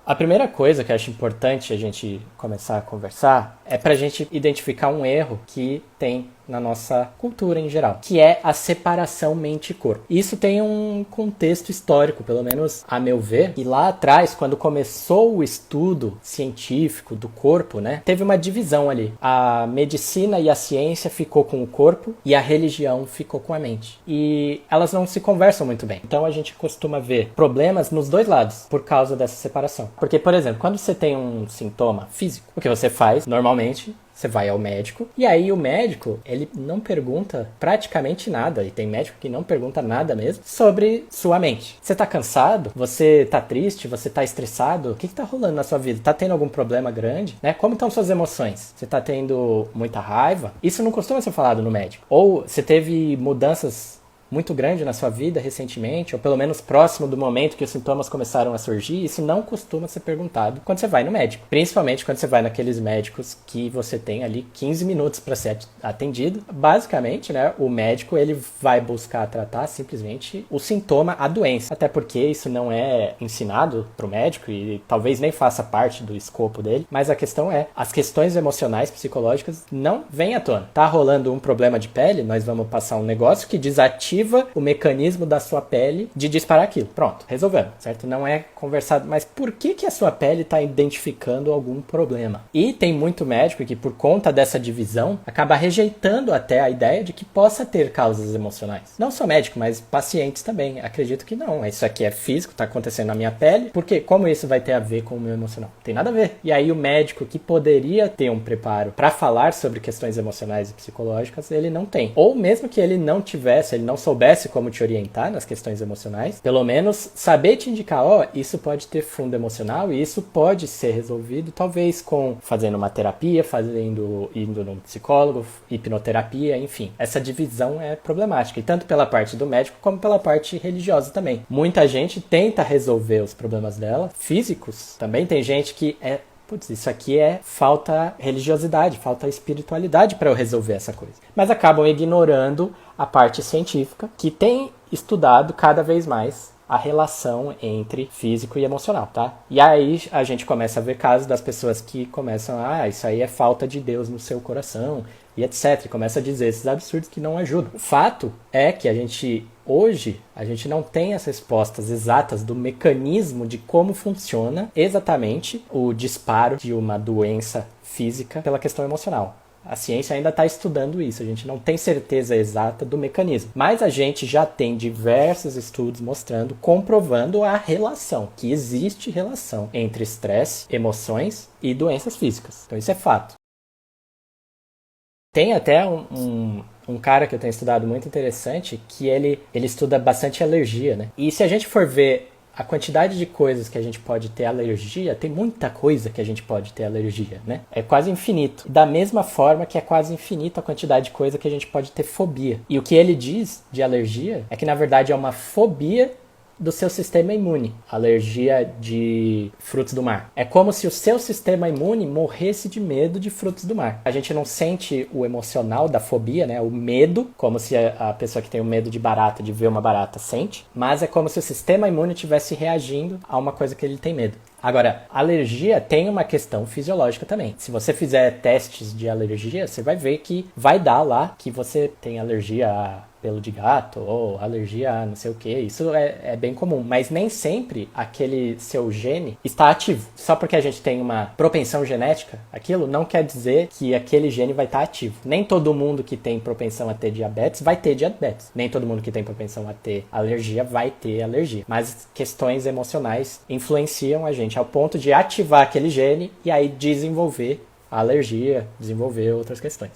A primeira coisa que eu acho importante a gente começar a conversar é para a gente identificar um erro que tem na nossa cultura em geral, que é a separação mente e corpo. Isso tem um contexto histórico, pelo menos a meu ver, e lá atrás, quando começou o estudo científico do corpo, né, teve uma divisão ali. A medicina e a ciência ficou com o corpo e a religião ficou com a mente. E elas não se conversam muito bem. Então a gente costuma ver problemas nos dois lados por causa dessa separação. Porque, por exemplo, quando você tem um sintoma físico, o que você faz normalmente, você vai ao médico, e aí o médico, ele não pergunta praticamente nada, e tem médico que não pergunta nada mesmo, sobre sua mente. Você tá cansado? Você tá triste? Você tá estressado? O que tá rolando na sua vida? Tá tendo algum problema grande? Né? Como estão suas emoções? Você tá tendo muita raiva? Isso não costuma ser falado no médico. Ou você teve mudanças muito grande na sua vida recentemente, ou pelo menos próximo do momento que os sintomas começaram a surgir, isso não costuma ser perguntado quando você vai no médico. Principalmente quando você vai naqueles médicos que você tem ali 15 minutos para ser atendido. Basicamente, né, o médico ele vai buscar tratar simplesmente o sintoma, a doença. Até porque isso não é ensinado para o médico e talvez nem faça parte do escopo dele. Mas a questão é, as questões emocionais, psicológicas não vêm à tona. Tá rolando um problema de pele, nós vamos passar um negócio que desativa o mecanismo da sua pele de disparar aquilo. Pronto, resolvemos, certo? Não é conversado, mas por que a sua pele está identificando algum problema? E tem muito médico que, por conta dessa divisão, acaba rejeitando até a ideia de que possa ter causas emocionais. Não só médico, mas pacientes também. Acredito que não. Isso aqui é físico, está acontecendo na minha pele, porque como isso vai ter a ver com o meu emocional? Tem nada a ver. E aí o médico que poderia ter um preparo para falar sobre questões emocionais e psicológicas, ele não tem. Ou mesmo que ele não tivesse, ele não soubesse como te orientar nas questões emocionais, pelo menos saber te indicar, isso pode ter fundo emocional e isso pode ser resolvido talvez com fazendo uma terapia, indo num psicólogo, hipnoterapia, enfim. Essa divisão é problemática, e tanto pela parte do médico como pela parte religiosa também. Muita gente tenta resolver os problemas dela, físicos, também tem gente que isso aqui é falta religiosidade, falta espiritualidade para eu resolver essa coisa. Mas acabam ignorando a parte científica, que tem estudado cada vez mais a relação entre físico e emocional, tá? E aí a gente começa a ver casos das pessoas que começam, isso aí é falta de Deus no seu coração, e etc. E começa a dizer esses absurdos que não ajudam. O fato é que hoje, a gente não tem as respostas exatas do mecanismo de como funciona exatamente o disparo de uma doença física pela questão emocional. A ciência ainda está estudando isso, a gente não tem certeza exata do mecanismo. Mas a gente já tem diversos estudos mostrando, comprovando a relação, que existe relação entre estresse, emoções e doenças físicas. Então isso é fato. Tem até um cara que eu tenho estudado muito interessante, que ele estuda bastante alergia, né? E se a gente for ver a quantidade de coisas que a gente pode ter alergia, tem muita coisa que a gente pode ter alergia, né? É quase infinito. Da mesma forma que é quase infinito a quantidade de coisa que a gente pode ter fobia. E o que ele diz de alergia é que, na verdade, é uma fobia do seu sistema imune, alergia de frutos do mar. É como se o seu sistema imune morresse de medo de frutos do mar. A gente não sente o emocional da fobia, né? O medo, como se a pessoa que tem o medo de barata, de ver uma barata, sente, mas é como se o sistema imune estivesse reagindo a uma coisa que ele tem medo. Agora, alergia tem uma questão fisiológica também. Se você fizer testes de alergia, você vai ver que vai dar lá que você tem alergia a pelo de gato ou alergia a não sei o que. Isso é bem comum, mas nem sempre aquele seu gene está ativo. Só porque a gente tem uma propensão genética, aquilo não quer dizer que aquele gene vai estar ativo. Nem todo mundo que tem propensão a ter diabetes vai ter diabetes. Nem todo mundo que tem propensão a ter alergia vai ter alergia. Mas questões emocionais influenciam a gente ao ponto de ativar aquele gene e aí desenvolver a alergia, desenvolver outras questões.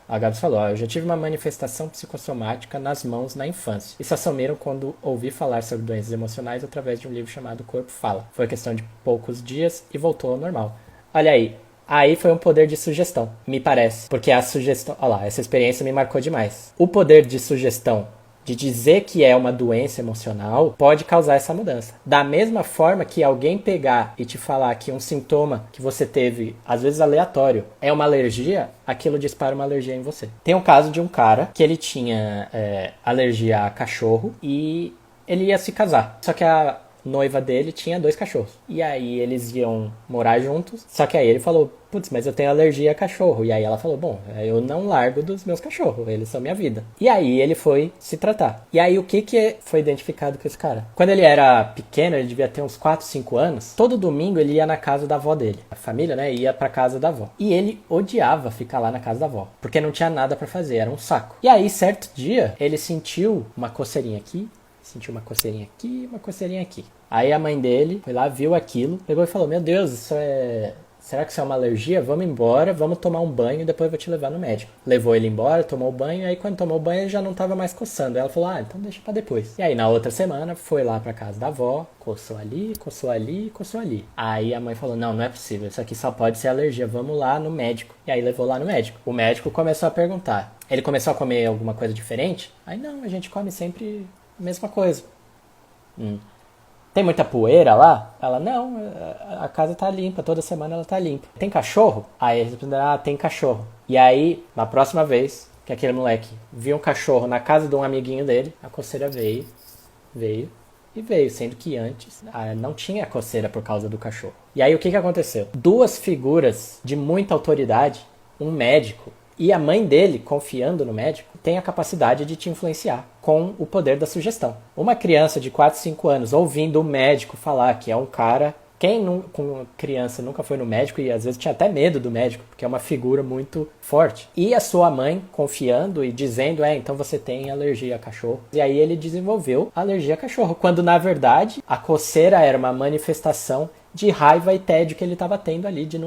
A Gabs falou, eu já tive uma manifestação psicossomática nas mãos na infância. E se assumiram quando ouvi falar sobre doenças emocionais através de um livro chamado Corpo Fala. Foi questão de poucos dias e voltou ao normal. Olha aí foi um poder de sugestão, me parece. Porque a sugestão, essa experiência me marcou demais. O poder de sugestão de dizer que é uma doença emocional pode causar essa mudança. Da mesma forma que alguém pegar e te falar que um sintoma que você teve, às vezes aleatório, é uma alergia, aquilo dispara uma alergia em você. Tem um caso de um cara que ele tinha alergia a cachorro e ele ia se casar. Só que a noiva dele tinha 2 cachorros. E aí eles iam morar juntos. Só que aí ele falou, putz, mas eu tenho alergia a cachorro. E aí ela falou, bom, eu não largo dos meus cachorros, eles são minha vida. E aí ele foi se tratar. E aí o que foi identificado com esse cara? Quando ele era pequeno, ele devia ter uns 4, 5 anos, todo domingo ele ia na casa da avó dele. A família, né, ia pra casa da avó. E ele odiava ficar lá na casa da avó, porque não tinha nada pra fazer, era um saco. E aí, certo dia, ele sentiu uma coceirinha aqui, sentiu uma coceirinha aqui, uma coceirinha aqui. Aí a mãe dele foi lá, viu aquilo, pegou e falou, meu Deus, isso é... Será que isso é uma alergia? Vamos embora, vamos tomar um banho e depois eu vou te levar no médico. Levou ele embora, tomou o banho, e aí quando tomou o banho ele já não tava mais coçando. Aí ela falou, então deixa pra depois. E aí na outra semana foi lá pra casa da avó, coçou ali, coçou ali, coçou ali. Aí a mãe falou, não é possível, isso aqui só pode ser alergia, vamos lá no médico. E aí levou lá no médico. O médico começou a perguntar. Ele começou a comer alguma coisa diferente? Aí não, a gente come sempre a mesma coisa. Tem muita poeira lá? Ela, não, a casa tá limpa, toda semana ela tá limpa. Tem cachorro? Aí eles responderam, tem cachorro. E aí, na próxima vez que aquele moleque viu um cachorro na casa de um amiguinho dele, a coceira veio, sendo que antes não tinha coceira por causa do cachorro. E aí o que aconteceu? 2 figuras de muita autoridade, um médico e a mãe dele, confiando no médico, tem a capacidade de te influenciar com o poder da sugestão. Uma criança de 4, 5 anos ouvindo o médico falar que é um cara... Quem com criança nunca foi no médico e às vezes tinha até medo do médico, porque é uma figura muito forte. E a sua mãe confiando e dizendo, então você tem alergia a cachorro. E aí ele desenvolveu alergia a cachorro, quando na verdade a coceira era uma manifestação de raiva e tédio que ele estava tendo ali de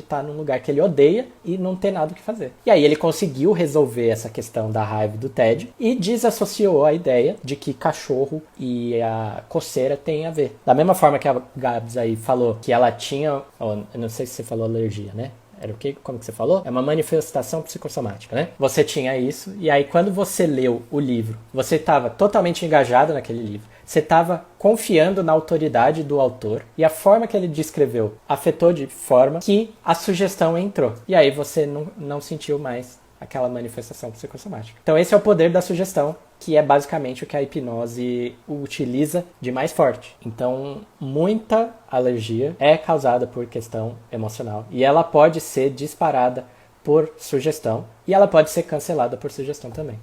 estar num lugar que ele odeia e não ter nada o que fazer. E aí ele conseguiu resolver essa questão da raiva e do tédio e desassociou a ideia de que cachorro e a coceira têm a ver. Da mesma forma que a Gabs aí falou que ela tinha, eu não sei se você falou alergia, né? Era o quê? Como que você falou? É uma manifestação psicossomática, né? Você tinha isso, e aí quando você leu o livro, você estava totalmente engajado naquele livro, você estava confiando na autoridade do autor, e a forma que ele descreveu afetou de forma que a sugestão entrou. E aí você não sentiu mais aquela manifestação psicossomática. Então esse é o poder da sugestão, que é basicamente o que a hipnose utiliza de mais forte. Então, muita alergia é causada por questão emocional. E ela pode ser disparada por sugestão. E ela pode ser cancelada por sugestão também.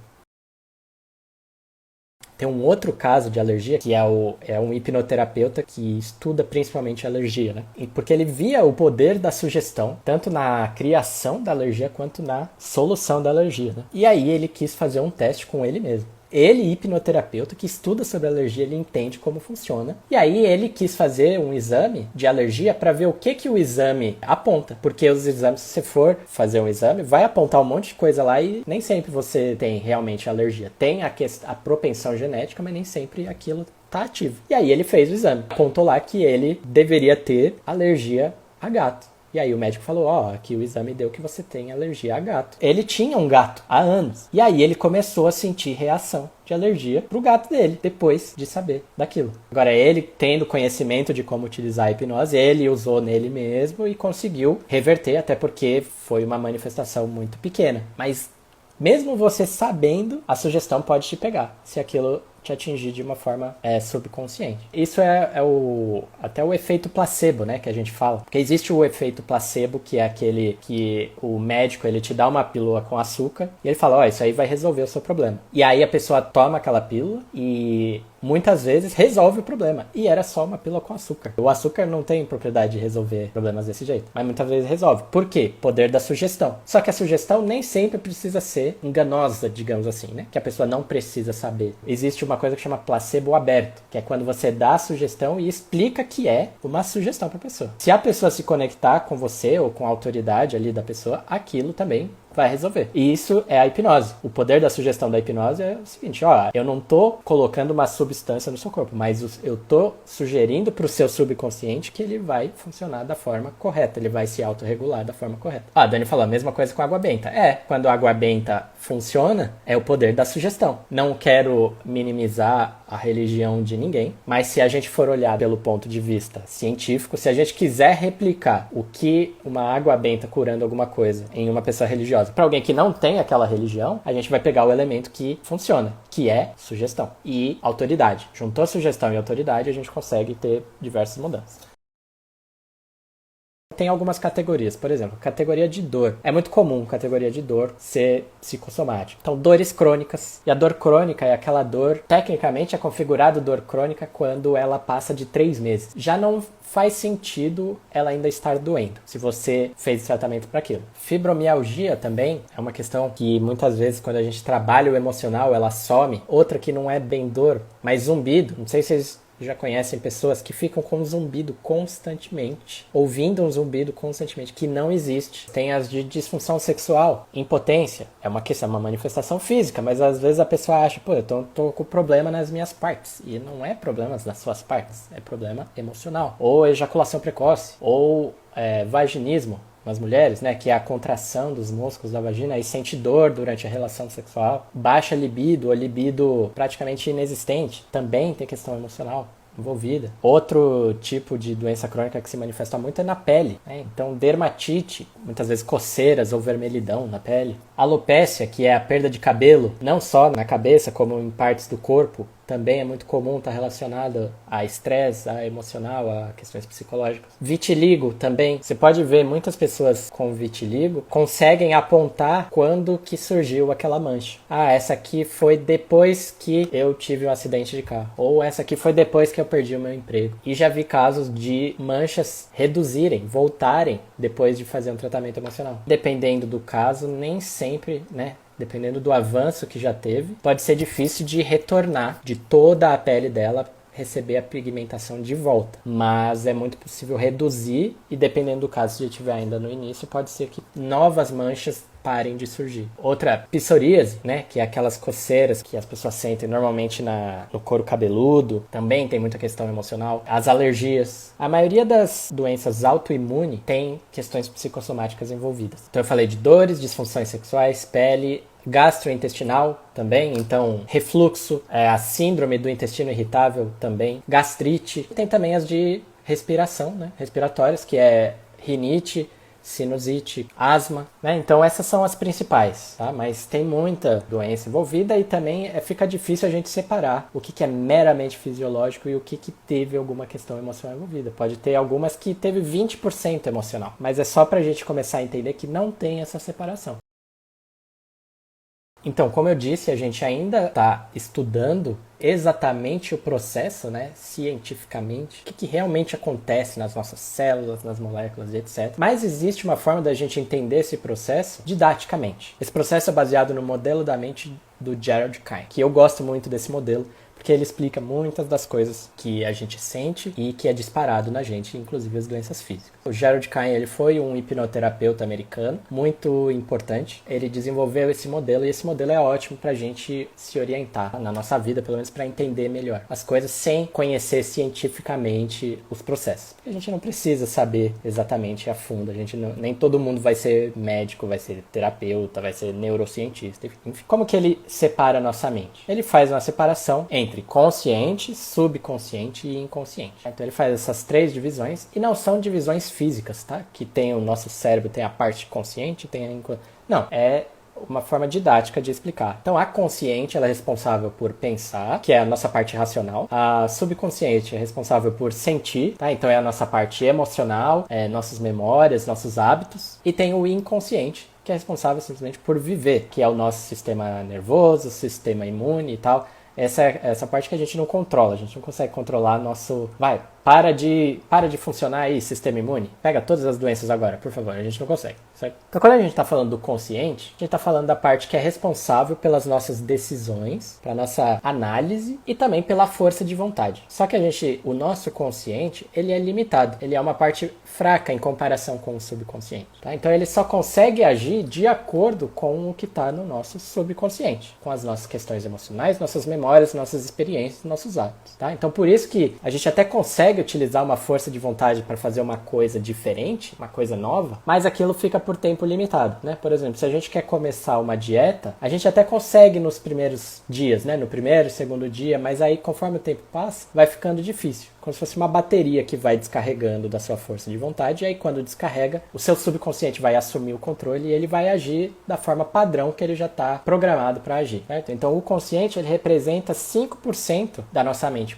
Tem um outro caso de alergia, que é um hipnoterapeuta que estuda principalmente alergia, né? Porque ele via o poder da sugestão, tanto na criação da alergia quanto na solução da alergia, né? E aí ele quis fazer um teste com ele mesmo. Ele, hipnoterapeuta, que estuda sobre alergia, ele entende como funciona. E aí ele quis fazer um exame de alergia para ver o que o exame aponta. Porque os exames, se você for fazer um exame, vai apontar um monte de coisa lá e nem sempre você tem realmente alergia. Tem a propensão genética, mas nem sempre aquilo está ativo. E aí ele fez o exame. Apontou lá que ele deveria ter alergia a gato. E aí o médico falou, aqui o exame deu que você tem alergia a gato. Ele tinha um gato há anos. E aí ele começou a sentir reação de alergia pro gato dele, depois de saber daquilo. Agora, ele tendo conhecimento de como utilizar a hipnose, ele usou nele mesmo e conseguiu reverter, até porque foi uma manifestação muito pequena. Mas mesmo você sabendo, a sugestão pode te pegar, se aquilo te atingir de uma forma subconsciente. Isso é até o efeito placebo, né, que a gente fala. Porque existe o efeito placebo, que é aquele que o médico ele te dá uma pílula com açúcar e ele fala, isso aí vai resolver o seu problema. E aí a pessoa toma aquela pílula e muitas vezes resolve o problema. E era só uma pílula com açúcar. O açúcar não tem propriedade de resolver problemas desse jeito, mas muitas vezes resolve. Por quê? Poder da sugestão. Só que a sugestão nem sempre precisa ser enganosa, digamos assim, né? Que a pessoa não precisa saber. Existe uma coisa que chama placebo aberto, que é quando você dá a sugestão e explica que é uma sugestão para a pessoa. Se a pessoa se conectar com você ou com a autoridade ali da pessoa, aquilo também vai resolver. E isso é a hipnose. O poder da sugestão da hipnose é o seguinte, eu não tô colocando uma substância no seu corpo, mas eu tô sugerindo pro seu subconsciente que ele vai funcionar da forma correta, ele vai se autorregular da forma correta. A Dani falou a mesma coisa com a água benta. Quando a água benta funciona, é o poder da sugestão. Não quero minimizar a religião de ninguém, mas se a gente for olhar pelo ponto de vista científico, se a gente quiser replicar o que uma água benta curando alguma coisa em uma pessoa religiosa, para alguém que não tem aquela religião, a gente vai pegar o elemento que funciona, que é sugestão e autoridade. Juntou sugestão e autoridade, a gente consegue ter diversas mudanças. Tem algumas categorias, por exemplo, categoria de dor. É muito comum categoria de dor ser psicossomática. Então, dores crônicas. E a dor crônica é aquela dor, tecnicamente é configurada dor crônica quando ela passa de 3 meses. Já não faz sentido ela ainda estar doendo, se você fez tratamento para aquilo. Fibromialgia também é uma questão que muitas vezes quando a gente trabalha o emocional, ela some. Outra que não é bem dor, mas zumbido. Não sei se vocês já conhecem pessoas que ficam com um zumbido constantemente, ouvindo um zumbido constantemente, que não existe. Tem as de disfunção sexual, impotência, é uma questão, uma manifestação física, mas às vezes a pessoa acha, pô, eu tô com problema nas minhas partes, e não é problema nas suas partes, é problema emocional. Ou ejaculação precoce, ou vaginismo, nas mulheres, né, que é a contração dos músculos da vagina e sente dor durante a relação sexual, baixa libido ou libido praticamente inexistente, também tem questão emocional envolvida. Outro tipo de doença crônica que se manifesta muito é na pele, né? Então, dermatite, muitas vezes coceiras ou vermelhidão na pele. Alopécia, que é a perda de cabelo, não só na cabeça, como em partes do corpo, também é muito comum estar relacionado a estresse, a emocional, a questões psicológicas. Vitiligo também. Você pode ver muitas pessoas com vitiligo conseguem apontar quando que surgiu aquela mancha. Ah, essa aqui foi depois que eu tive um acidente de carro. Ou essa aqui foi depois que eu perdi o meu emprego. E já vi casos de manchas reduzirem, voltarem depois de fazer um tratamento emocional. Dependendo do caso, nem sempre, né? Dependendo do avanço que já teve, pode ser difícil de retornar de toda a pele dela, receber a pigmentação de volta. Mas é muito possível reduzir e dependendo do caso, se já estiver ainda no início, pode ser que novas manchas parem de surgir. Outra, psoríase, né, que é aquelas coceiras que as pessoas sentem normalmente no couro cabeludo, também tem muita questão emocional. As alergias. A maioria das doenças autoimunes tem questões psicossomáticas envolvidas. Então eu falei de dores, disfunções sexuais, pele, gastrointestinal também, então refluxo, a síndrome do intestino irritável também, gastrite. Tem também as de respiração, né, respiratórias, que é rinite, sinusite, asma, né? Então essas são as principais, tá? Mas tem muita doença envolvida e também fica difícil a gente separar o que é meramente fisiológico e o que teve alguma questão emocional envolvida. Pode ter algumas que teve 20% emocional, mas é só pra gente começar a entender que não tem essa separação. Então, como eu disse, a gente ainda está estudando exatamente o processo, né, cientificamente, o que realmente acontece nas nossas células, nas moléculas e etc. Mas existe uma forma da gente entender esse processo didaticamente. Esse processo é baseado no modelo da mente do Gerald Kine, que eu gosto muito desse modelo, porque ele explica muitas das coisas que a gente sente e que é disparado na gente, inclusive as doenças físicas. O Gerald Kine, ele foi um hipnoterapeuta americano, muito importante. Ele desenvolveu esse modelo e esse modelo é ótimo pra gente se orientar na nossa vida, pelo menos para entender melhor as coisas sem conhecer cientificamente os processos. Porque a gente não precisa saber exatamente a fundo, nem todo mundo vai ser médico, vai ser terapeuta, vai ser neurocientista, enfim. Como que ele separa a nossa mente? Ele faz uma separação entre consciente, subconsciente e inconsciente. Então ele faz essas 3 divisões e não são divisões físicas, tá? Que tem o nosso cérebro, tem a parte consciente, tem a inconsciente. Não, é uma forma didática de explicar. Então a consciente, ela é responsável por pensar, que é a nossa parte racional. A subconsciente é responsável por sentir, tá? Então é a nossa parte emocional, nossas memórias, nossos hábitos. E tem o inconsciente, que é responsável simplesmente por viver, que é o nosso sistema nervoso, sistema imune e tal. Essa parte que a gente não controla, a gente não consegue controlar nosso... Para de funcionar aí, sistema imune. Pega todas as doenças agora, por favor, a gente não consegue, certo? Então quando a gente está falando do consciente, a gente está falando da parte que é responsável pelas nossas decisões, pela nossa análise e também pela força de vontade. Só que o nosso consciente, ele é limitado, ele é uma parte fraca em comparação com o subconsciente, tá? Então ele só consegue agir de acordo com o que está no nosso subconsciente, com as nossas questões emocionais, nossas memórias, nossas experiências, nossos hábitos, tá? Então por isso que a gente até consegue utilizar uma força de vontade para fazer uma coisa diferente, uma coisa nova, mas aquilo fica por tempo limitado, né? Por exemplo, se a gente quer começar uma dieta, a gente até consegue nos primeiros dias, né? No primeiro, segundo dia, mas aí conforme o tempo passa, vai ficando difícil. Como se fosse uma bateria que vai descarregando da sua força de vontade, e aí quando descarrega, o seu subconsciente vai assumir o controle e ele vai agir da forma padrão que ele já está programado para agir, certo? Então o consciente ele representa 5% da nossa mente,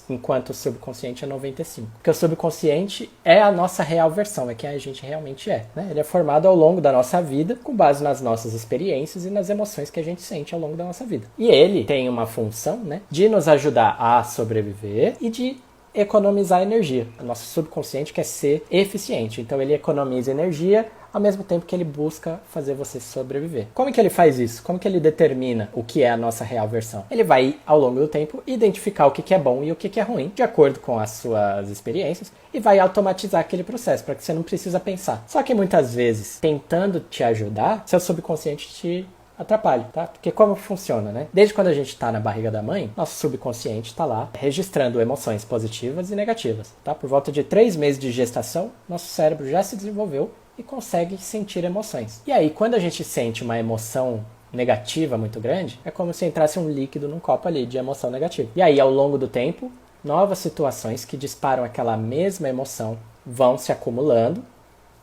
enquanto o subconsciente é 95%. Porque o subconsciente é a nossa real versão, é quem a gente realmente é, né? Ele é formado ao longo da nossa vida, com base nas nossas experiências e nas emoções que a gente sente ao longo da nossa vida. E ele tem uma função, né, de nos ajudar a sobreviver e de economizar energia. O nosso subconsciente quer ser eficiente, então ele economiza energia ao mesmo tempo que ele busca fazer você sobreviver. Como que ele faz isso? Como que ele determina o que é a nossa real versão? Ele vai, ao longo do tempo, identificar o que é bom e o que é ruim, de acordo com as suas experiências, e vai automatizar aquele processo, para que você não precisa pensar. Só que muitas vezes, tentando te ajudar, seu subconsciente te atrapalha, tá? Porque como funciona, né? Desde quando a gente tá na barriga da mãe, nosso subconsciente tá lá registrando emoções positivas e negativas, tá? Por volta de 3 meses de gestação, nosso cérebro já se desenvolveu e consegue sentir emoções. E aí, quando a gente sente uma emoção negativa muito grande, é como se entrasse um líquido num copo ali de emoção negativa. E aí, ao longo do tempo, novas situações que disparam aquela mesma emoção vão se acumulando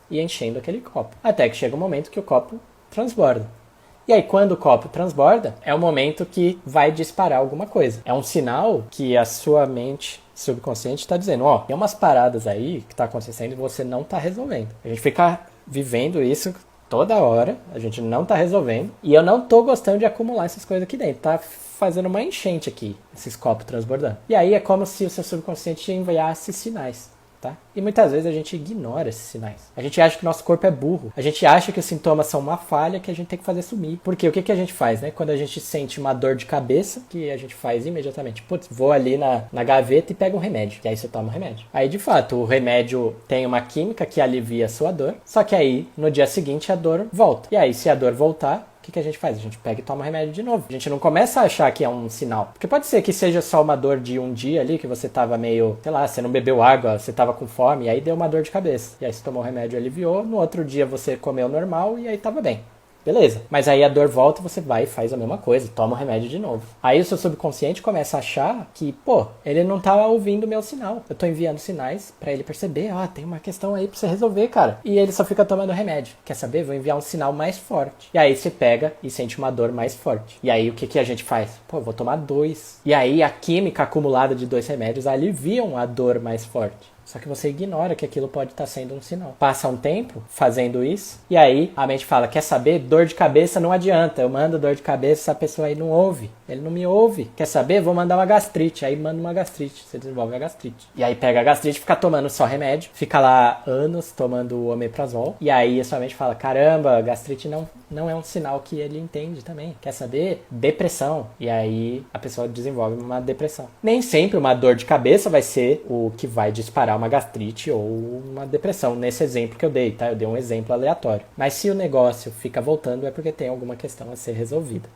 e enchendo aquele copo. Até que chega um momento que o copo transborda. E aí, quando o copo transborda, é o momento que vai disparar alguma coisa. É um sinal que a sua mente subconsciente está dizendo, ó, tem umas paradas aí que tá acontecendo e você não tá resolvendo. A gente fica vivendo isso toda hora, a gente não tá resolvendo, e eu não tô gostando de acumular essas coisas aqui dentro, tá fazendo uma enchente aqui, esses copos transbordando. E aí é como se o seu subconsciente enviasse sinais. Tá? E muitas vezes a gente ignora esses sinais. A gente acha que o nosso corpo é burro. A gente acha que os sintomas são uma falha que a gente tem que fazer sumir. Porque o que a gente faz, né? Quando a gente sente uma dor de cabeça, que a gente faz imediatamente? Putz, vou ali na gaveta e pego um remédio. E aí você toma o remédio. Aí, de fato, o remédio tem uma química que alivia a sua dor. Só que aí, no dia seguinte, a dor volta. E aí, se a dor voltar, o que a gente faz? A gente pega e toma o remédio de novo. A gente não começa a achar que é um sinal. Porque pode ser que seja só uma dor de um dia ali, que você tava meio, sei lá, você não bebeu água, você tava com fome, e aí deu uma dor de cabeça. E aí você tomou o remédio e aliviou, no outro dia você comeu normal e aí tava bem. Beleza. Mas aí a dor volta, você vai e faz a mesma coisa, toma o remédio de novo. Aí o seu subconsciente começa a achar que, pô, ele não tá ouvindo o meu sinal. Eu tô enviando sinais pra ele perceber, tem uma questão aí pra você resolver, cara. E ele só fica tomando remédio. Quer saber? Vou enviar um sinal mais forte. E aí você pega e sente uma dor mais forte. E aí o que a gente faz? Pô, vou tomar 2. E aí a química acumulada de 2 remédios aliviam a dor mais forte. Só que você ignora que aquilo pode estar sendo um sinal. Passa um tempo fazendo isso, e aí a mente fala, quer saber? Dor de cabeça não adianta. Eu mando dor de cabeça, essa pessoa aí não ouve. Ele não me ouve. Quer saber? Vou mandar uma gastrite. Aí manda uma gastrite. Você desenvolve a gastrite. E aí pega a gastrite, fica tomando só remédio. Fica lá anos tomando o omeprazol. E aí a sua mente fala, caramba, gastrite não é um sinal que ele entende também. Quer saber? Depressão. E aí a pessoa desenvolve uma depressão. Nem sempre uma dor de cabeça vai ser o que vai disparar uma gastrite ou uma depressão, nesse exemplo que eu dei, tá? Eu dei um exemplo aleatório. Mas se o negócio fica voltando, é porque tem alguma questão a ser resolvida.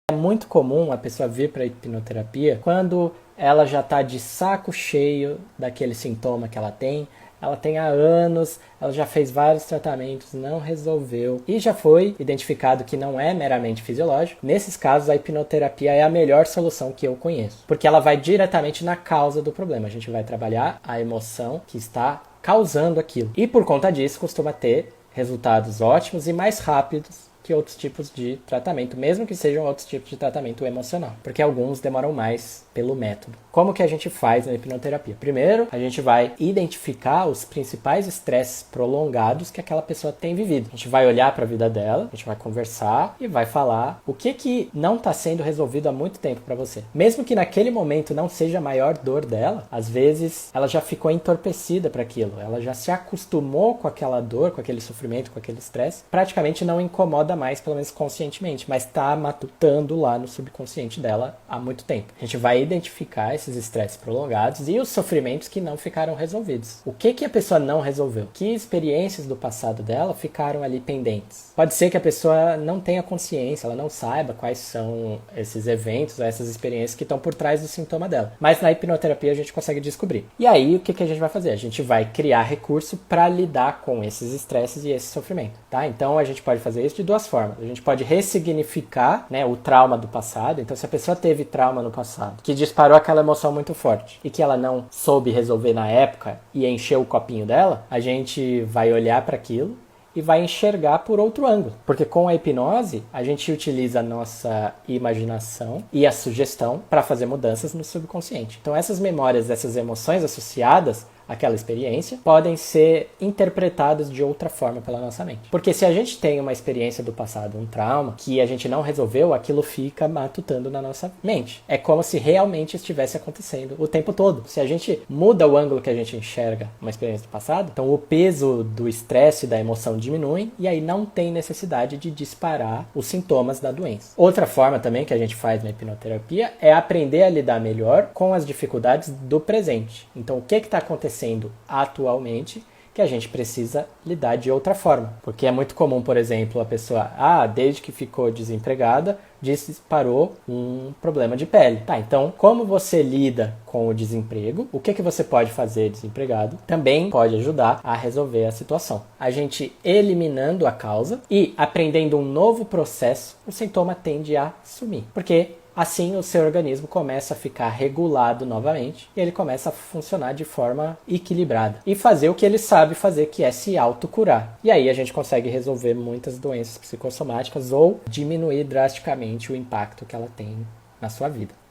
É muito comum a pessoa vir para a hipnoterapia quando ela já está de saco cheio daquele sintoma que ela tem há anos, ela já fez vários tratamentos, não resolveu e já foi identificado que não é meramente fisiológico. Nesses casos, a hipnoterapia é a melhor solução que eu conheço, porque ela vai diretamente na causa do problema. A gente vai trabalhar a emoção que está causando aquilo. E por conta disso, costuma ter resultados ótimos e mais rápidos que outros tipos de tratamento, mesmo que sejam outros tipos de tratamento emocional, porque alguns demoram mais pelo método. Como que a gente faz na hipnoterapia? Primeiro, a gente vai identificar os principais estresses prolongados que aquela pessoa tem vivido. A gente vai olhar para a vida dela, a gente vai conversar e vai falar o que não está sendo resolvido há muito tempo para você. Mesmo que naquele momento não seja a maior dor dela, às vezes ela já ficou entorpecida para aquilo, ela já se acostumou com aquela dor, com aquele sofrimento, com aquele estresse, praticamente não incomoda incomoda mais, pelo menos conscientemente, mas está matutando lá no subconsciente dela há muito tempo. A gente vai identificar esses estresses prolongados e os sofrimentos que não ficaram resolvidos. O que a pessoa não resolveu? Que experiências do passado dela ficaram ali pendentes? Pode ser que a pessoa não tenha consciência, ela não saiba quais são esses eventos, essas experiências que estão por trás do sintoma dela. Mas na hipnoterapia a gente consegue descobrir. E aí o que a gente vai fazer? A gente vai criar recurso para lidar com esses estresses e esse sofrimento, tá? Então a gente pode fazer isso de duas formas. A gente pode ressignificar, né, o trauma do passado. Então se a pessoa teve trauma no passado, que disparou aquela emoção muito forte e que ela não soube resolver na época e encheu o copinho dela, a gente vai olhar para aquilo e vai enxergar por outro ângulo. Porque com a hipnose, a gente utiliza a nossa imaginação e a sugestão para fazer mudanças no subconsciente. Então essas memórias, essas emoções associadas àquela experiência, podem ser interpretadas de outra forma pela nossa mente. Porque se a gente tem uma experiência do passado, um trauma, que a gente não resolveu, aquilo fica matutando na nossa mente. É como se realmente estivesse acontecendo o tempo todo. Se a gente muda o ângulo que a gente enxerga uma experiência do passado, então o peso do estresse e da emoção diminui, e aí não tem necessidade de disparar os sintomas da doença. Outra forma também que a gente faz na hipnoterapia é aprender a lidar melhor com as dificuldades do presente. Então o que está acontecendo atualmente que a gente precisa lidar de outra forma. Porque é muito comum, por exemplo, a pessoa, desde que ficou desempregada, disparou um problema de pele. Tá, então como você lida com o desemprego? O que você pode fazer desempregado? Também pode ajudar a resolver a situação. A gente eliminando a causa e aprendendo um novo processo, o sintoma tende a sumir. Porque assim, o seu organismo começa a ficar regulado novamente e ele começa a funcionar de forma equilibrada e fazer o que ele sabe fazer, que é se autocurar. E aí a gente consegue resolver muitas doenças psicossomáticas ou diminuir drasticamente o impacto que ela tem na sua vida.